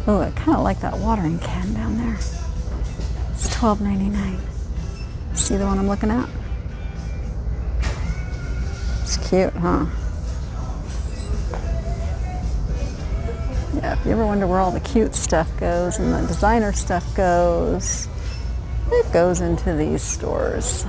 Oh, I kind of like that watering can down there. It's $12.99. See the one I'm looking at? It's cute, huh? Yeah, if you ever wonder where all the cute stuff goes and the designer stuff goes, it goes into these stores.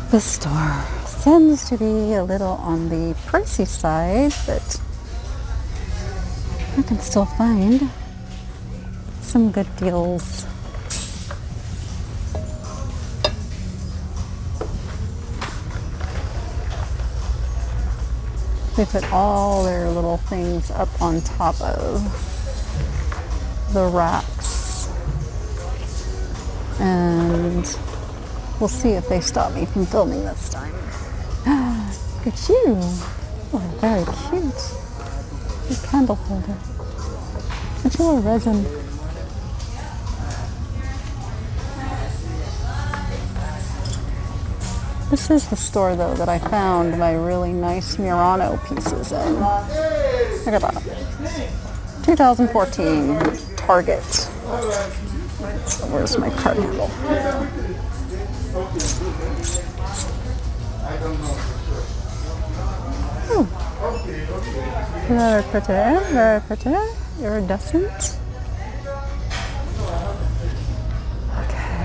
The store tends to be a little on the pricey side, but I can still find some good deals. They put all their little things up on top of the racks, and we'll see if they stop me from filming this time. Look at you. Oh, very cute. Your candle holder. It's your resin. This is the store, though, that I found my really nice Murano pieces in. Look at that. 2014 Target. So where's my card handle? Oh. Very pretty, very pretty, iridescent. Okay.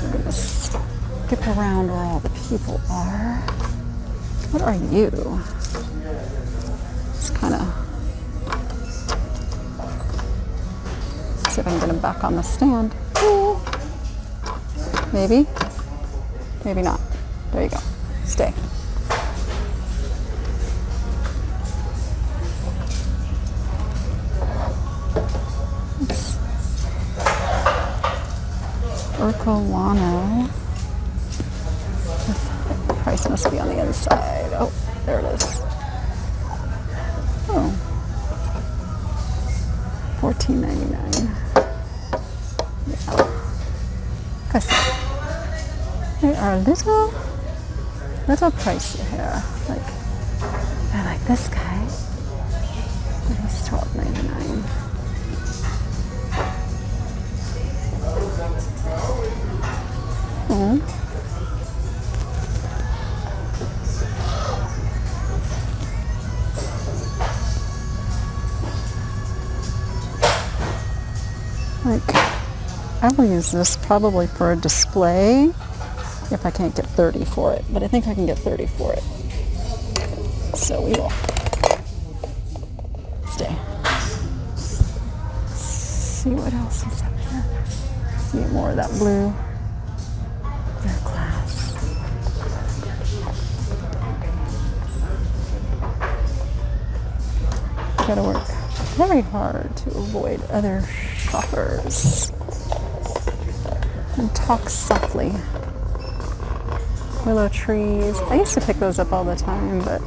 I'm gonna skip around where all the people are. What are you? Just kind of see if I can get him back on the stand. Ooh. Maybe. Maybe not. There you go. Stay. Urcolano. The price must be on the inside. Oh, there it is. Oh. $14.99. Yeah. Because they are a little pricey here. Like, I like this guy. He's $12.99. Oh. Like, I will use this probably for a display if I can't get 30 for it, but I think I can get 30 for it. So we will stay. See what else is up here. See more of that blue. Their glass. Gotta work very hard to avoid other shoppers and talk softly. Willow trees. I used to pick those up all the time, but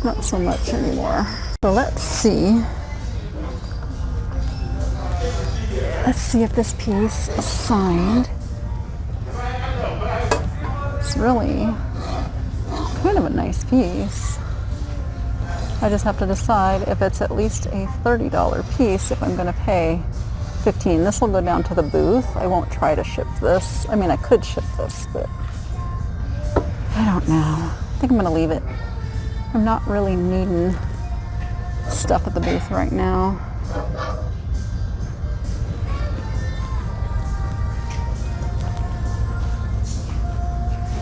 not so much anymore. So let's see. Let's see if this piece is signed. It's really kind of a nice piece. I just have to decide if it's at least a $30 piece if I'm going to pay $15. This will go down to the booth. I won't try to ship this. I mean, I could ship this, but I don't know. I think I'm going to leave it. I'm not really needing stuff at the booth right now.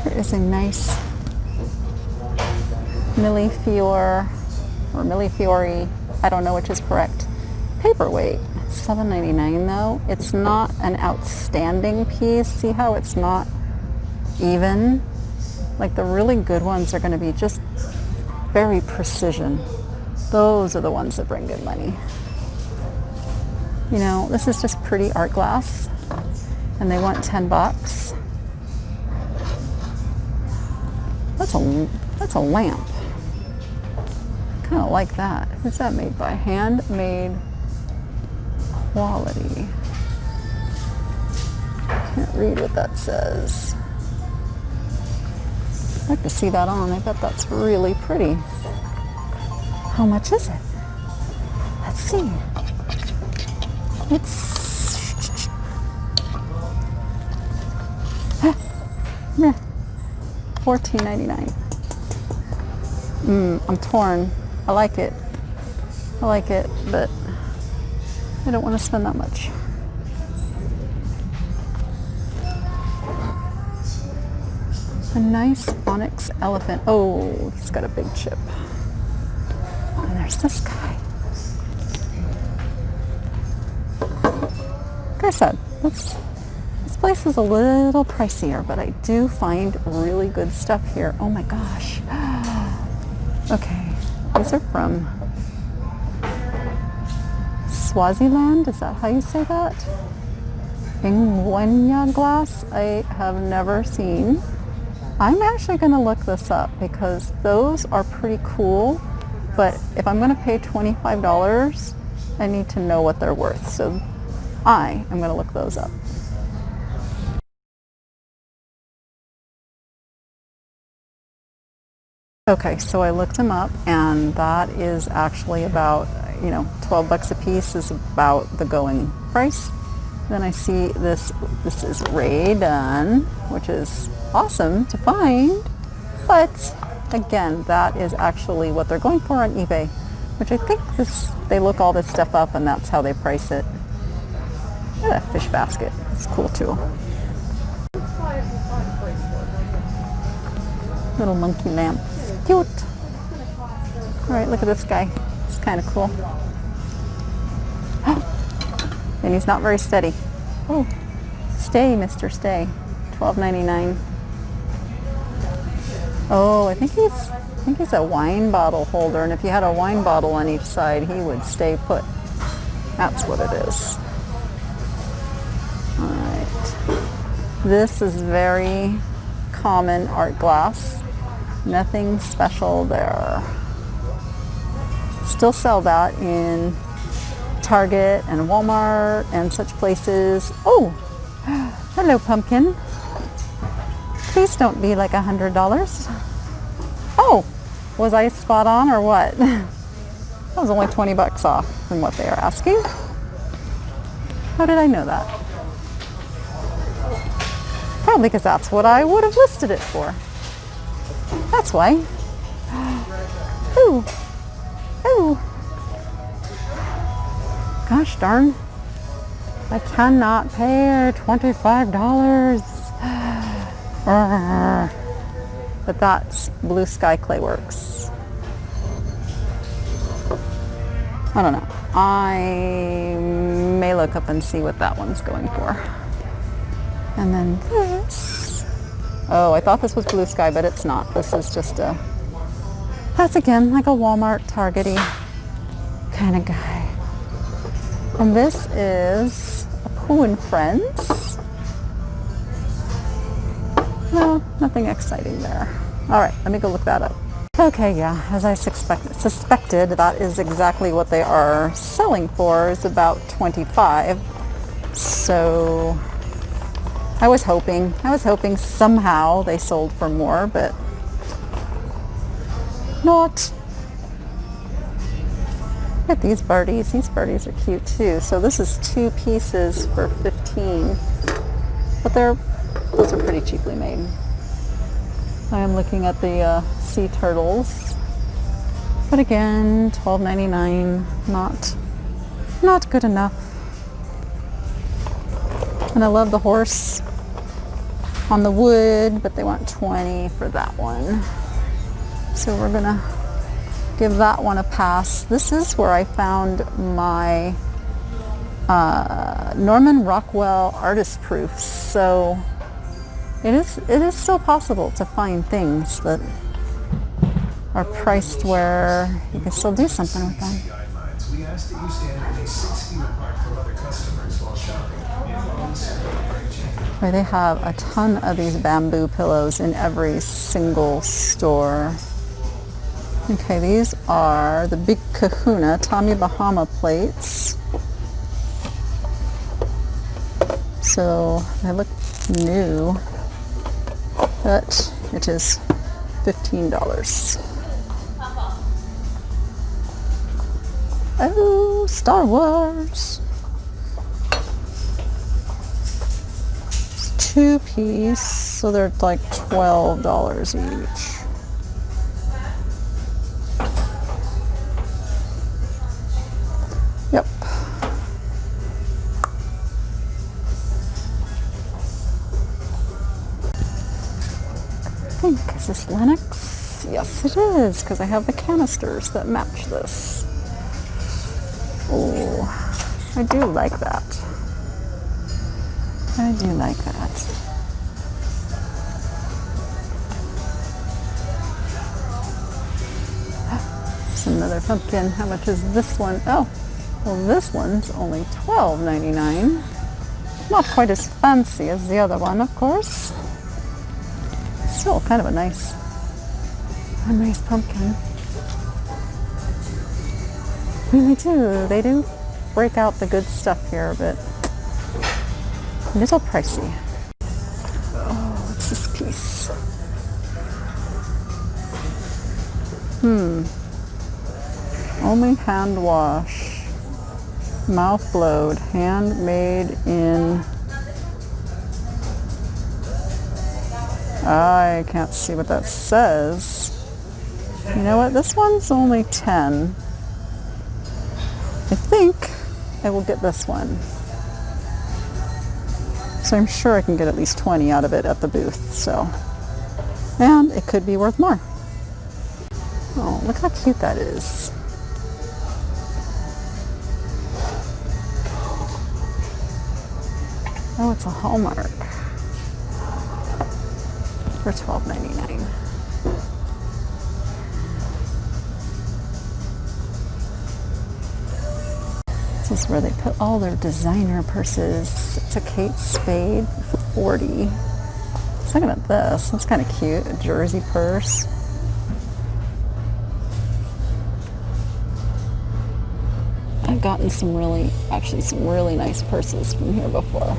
There is a nice Millefiori, I don't know which is correct, paperweight. $7.99 though. It's not an outstanding piece. See how it's not even. Like the really good ones are going to be just very precision. Those are the ones that bring good money. You know, this is just pretty art glass, and they want 10 bucks. That's a lamp. Kind of like that. Who's that made by? Handmade quality. Can't read what that says. I'd like to see that on. I bet that's really pretty. How much is it? Let's see. It's $14.99. I'm torn. I like it, but I don't want to spend that much. A nice onyx elephant. Oh, he's got a big chip. And there's this guy. Like I said, this place is a little pricier, but I do find really good stuff here. Oh my gosh. Okay, these are from Swaziland. Is that how you say that? Ingwenya glass. I have never seen. I'm actually going to look this up because those are pretty cool, but if I'm going to pay $25, I need to know what they're worth. So I am going to look those up. Okay, so I looked them up, and that is actually about, 12 bucks a piece is about the going price. Then I see this is Ray Dunn, which is awesome to find, but again, that is actually what they're going for on eBay, which I think they look all this stuff up and that's how they price it. Look at that fish basket. It's cool too. Little monkey lamp. Cute. All right, look at this guy. It's kind of cool. And he's not very steady. Oh, stay, Mr. Stay. $12.99. Oh, I think he's a wine bottle holder, and if you had a wine bottle on each side, he would stay put. That's what it is. All right. This is very common art glass. Nothing special there. Still sell that in Target and Walmart and such places. Oh, hello, pumpkin. Please don't be like $100. Oh, was I spot on or what? That was only 20 bucks off from what they are asking. How did I know that? Probably because that's what I would have listed it for. That's why. Ooh. Ooh. Gosh darn. I cannot pay $25. But that's Blue Sky Clay Works. I don't know. I may look up and see what that one's going for. And then this. Oh, I thought this was Blue Sky, but it's not. This is just that's again like a Walmart, Target-y kind of guy. And this is a Pooh and Friends. No, nothing exciting there. All right, let me go look that up. Okay, yeah, as I suspected, that is exactly what they are selling for, is about $25. So I was hoping somehow they sold for more, but not. Look at these birdies. These birdies are cute too. So this is 2 pieces for $15, but those are pretty cheaply made. I am looking at the sea turtles, but again, $12.99, not good enough. And I love the horse on the wood, but they want $20 for that one. So we're gonna give that one a pass. This is where I found my Norman Rockwell artist proofs. So it is still possible to find things that are priced where you can still do something with them. We ask that you stand at least 6 feet apart from other customers while shopping. Where they have a ton of these bamboo pillows in every single store. Okay, these are the Big Kahuna Tommy Bahama plates. So they look new, but it is $15. Oh, Star Wars. It's 2-piece, so they're like $12 each. Yep. I think, is this Lennox? Yes, it is, because I have the canisters that match this. Oh, I do like that. I do like that. There's another pumpkin. How much is this one? Oh, well, this one's only $12.99. Not quite as fancy as the other one, of course. Still kind of a nice pumpkin. I mean, they do break out the good stuff here, but a little pricey. Oh, what's this piece? Only hand wash. Mouth blowed. Handmade in... I can't see what that says. You know what? This one's only 10. I think I will get this one. So I'm sure I can get at least 20 out of it at the booth. So, and it could be worth more. Oh, look how cute that is. Oh, it's a Hallmark for $12.99. This is where they put all their designer purses. It's a Kate Spade, $40. Looking at this, that's kind of cute. A jersey purse. I've gotten some really nice purses from here before.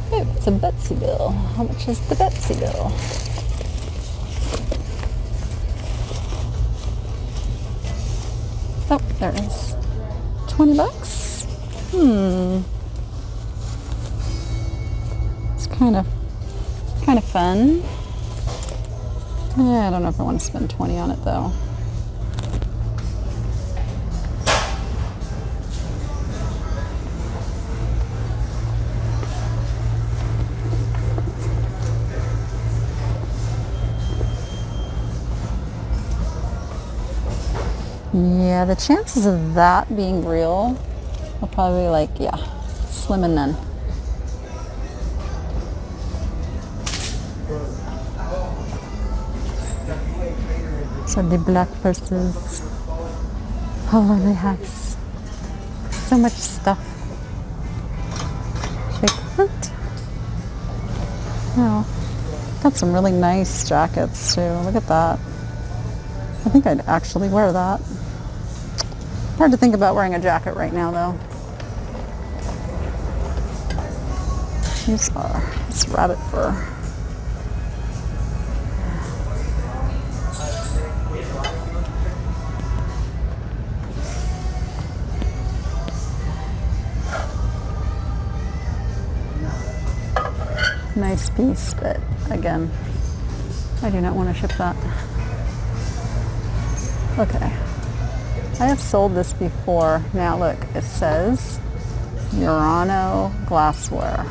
Oh, it's a Betsy bill. How much is the Betsy bill? Oh, there it is. $20? It's kind of fun. Yeah, I don't know if I want to spend 20 on it though. Yeah, the chances of that being real are probably like, yeah, slim and none. So the black purses. Oh, they have so much stuff. Big fruit. Oh, got some really nice jackets too. Look at that. I think I'd actually wear that. Hard to think about wearing a jacket right now though. These are this rabbit fur. Nice piece, but again, I do not want to ship that. Okay. I have sold this before. Now look, it says Murano glassware.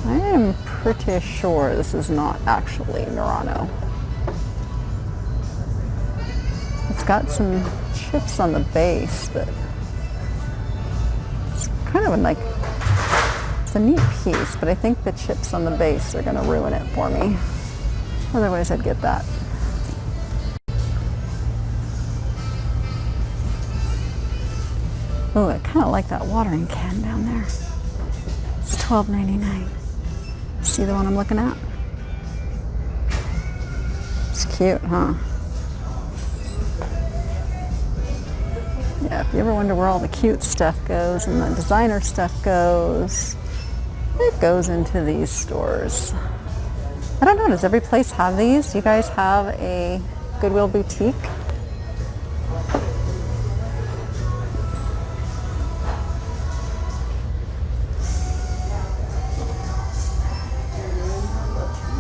I am pretty sure this is not actually Murano. It's got some chips on the base, but it's kind of like It's a neat piece, but I think the chips on the base are gonna ruin it for me. Otherwise, I'd get that. Oh, I kind of like that watering can down there. It's $12.99. See the one I'm looking at? It's cute, huh? Yeah, if you ever wonder where all the cute stuff goes and the designer stuff goes, it goes into these stores. I don't know, does every place have these? Do you guys have a Goodwill boutique?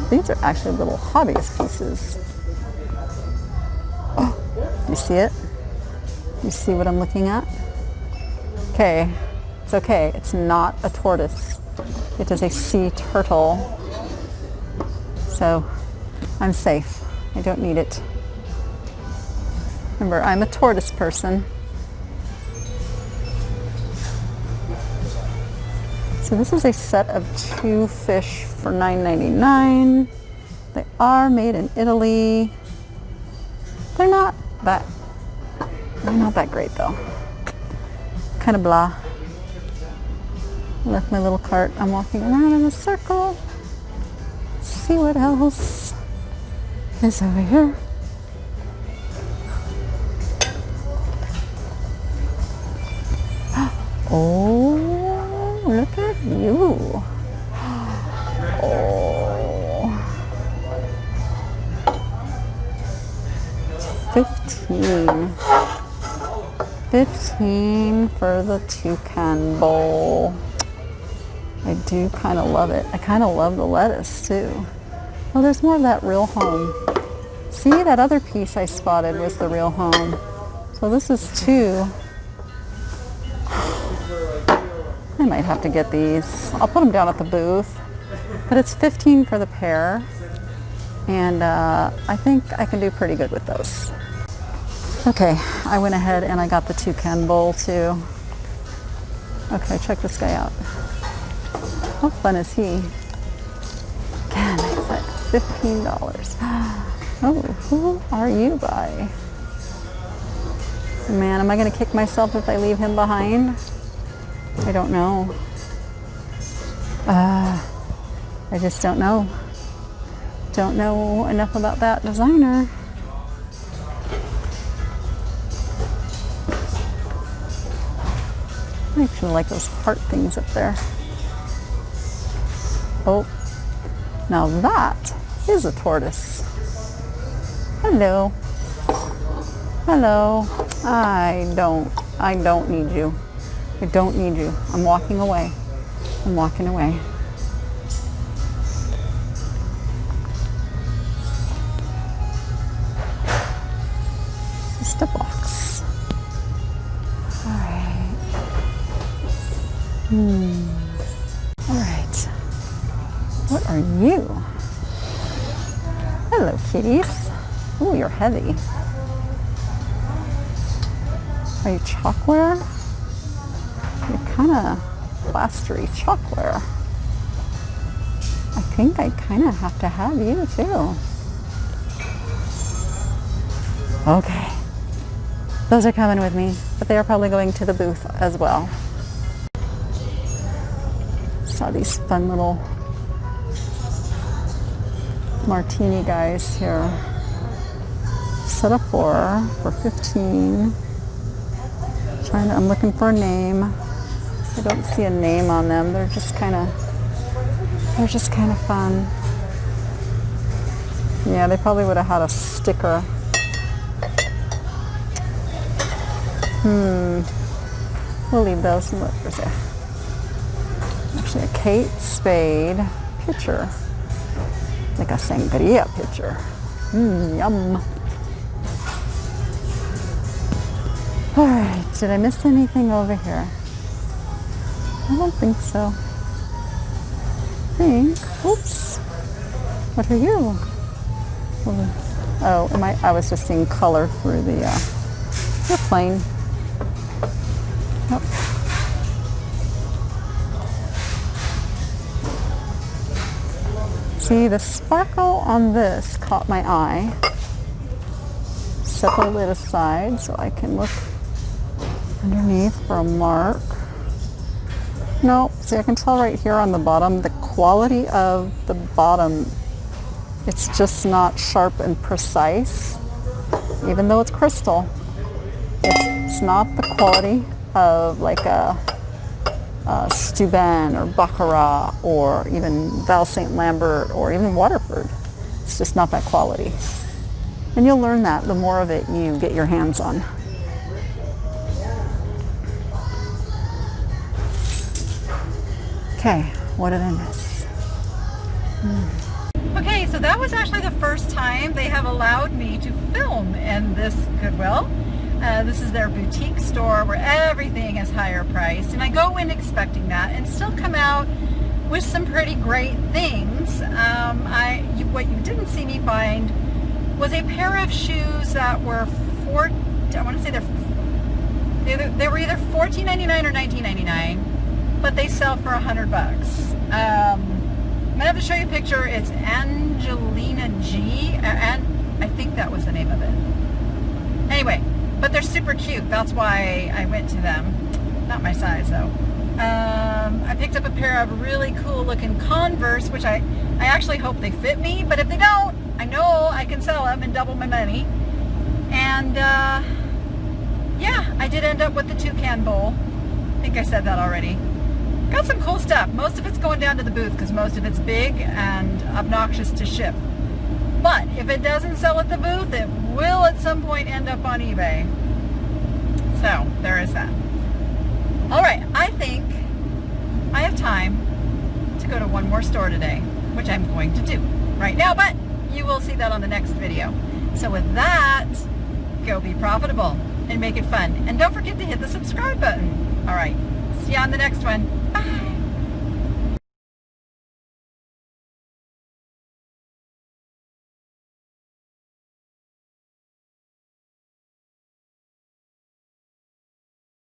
These are actually little hobbyist pieces. Oh, you see it? You see what I'm looking at? Okay, it's okay. It's not a tortoise. It is a sea turtle. So I'm safe. I don't need it. Remember, I'm a tortoise person. So this is a set of 2 fish for $9.99. They are made in Italy. They're not that great though. Kind of blah. Left my little cart. I'm walking around in a circle. See what else is over here. Oh, look at you. Oh. 15 for the toucan bowl. I do kind of love it. I kind of love the lettuce too. Oh, there's more of that Real Home. See, that other piece I spotted was the Real Home. So this is 2. I might have to get these. I'll put them down at the booth. But it's 15 for the pair. And I think I can do pretty good with those. Okay, I went ahead and I got the toucan bowl too. Okay, check this guy out. How fun is he? Again, it's at $15. Oh, who are you by? Man, am I gonna kick myself if I leave him behind? I don't know. I just don't know. Don't know enough about that designer. I actually like those heart things up there. Oh, now that is a tortoise. Hello. Hello. I don't need you. I don't need you. I'm walking away. I'm walking away. Just a box. All right. All right. What are you? Hello, kitties. Ooh, you're heavy. Are you chalkware? You're kind of plastery chalkware. I think I kind of have to have you too. Okay. Those are coming with me, but they are probably going to the booth as well. Saw these fun little martini guys here. Set of 4 for 15. I'm looking for a name. I don't see a name on them. They're just kind of fun. Yeah, they probably would have had a sticker. We'll leave those and look. There's actually a Kate Spade pitcher. Like a sangria pitcher. Yum. All right, did I miss anything over here? I don't think so. Oops. What are you? Oh, I was just seeing color through the, you're plain. Yep. See, the sparkle on this caught my eye. Set the lid aside so I can look underneath for a mark. No, see, I can tell right here on the bottom, the quality of the bottom, it's just not sharp and precise. Even though it's crystal, it's not the quality of like a Steuben or Baccarat or even Val St. Lambert or even Waterford. It's just not that quality. And you'll learn that the more of it you get your hands on. Okay, what did I miss? Okay, so that was actually the first time they have allowed me to film in this Goodwill. This is their boutique store where everything is higher priced, and I go in expecting that and still come out with some pretty great things. What you didn't see me find was a pair of shoes that were they were either $14.99 or $19.99, but they sell for $100. I'm gonna have to show you a picture. It's Angelina G, and I think that was the name of it. Anyway, but they're super cute. That's why I went to them. Not my size though. I picked up a pair of really cool looking Converse, which I actually hope they fit me, but if they don't, I know I can sell them and double my money. And yeah, I did end up with the toucan bowl. I think I said that already. Got some cool stuff. Most of it's going down to the booth because most of it's big and obnoxious to ship. But if it doesn't sell at the booth, it will at some point end up on eBay. So there is that. All right, I think I have time to go to one more store today, which I'm going to do right now, but you will see that on the next video. So with that, go be profitable and make it fun. And don't forget to hit the subscribe button. All right, see you on the next one. Bye.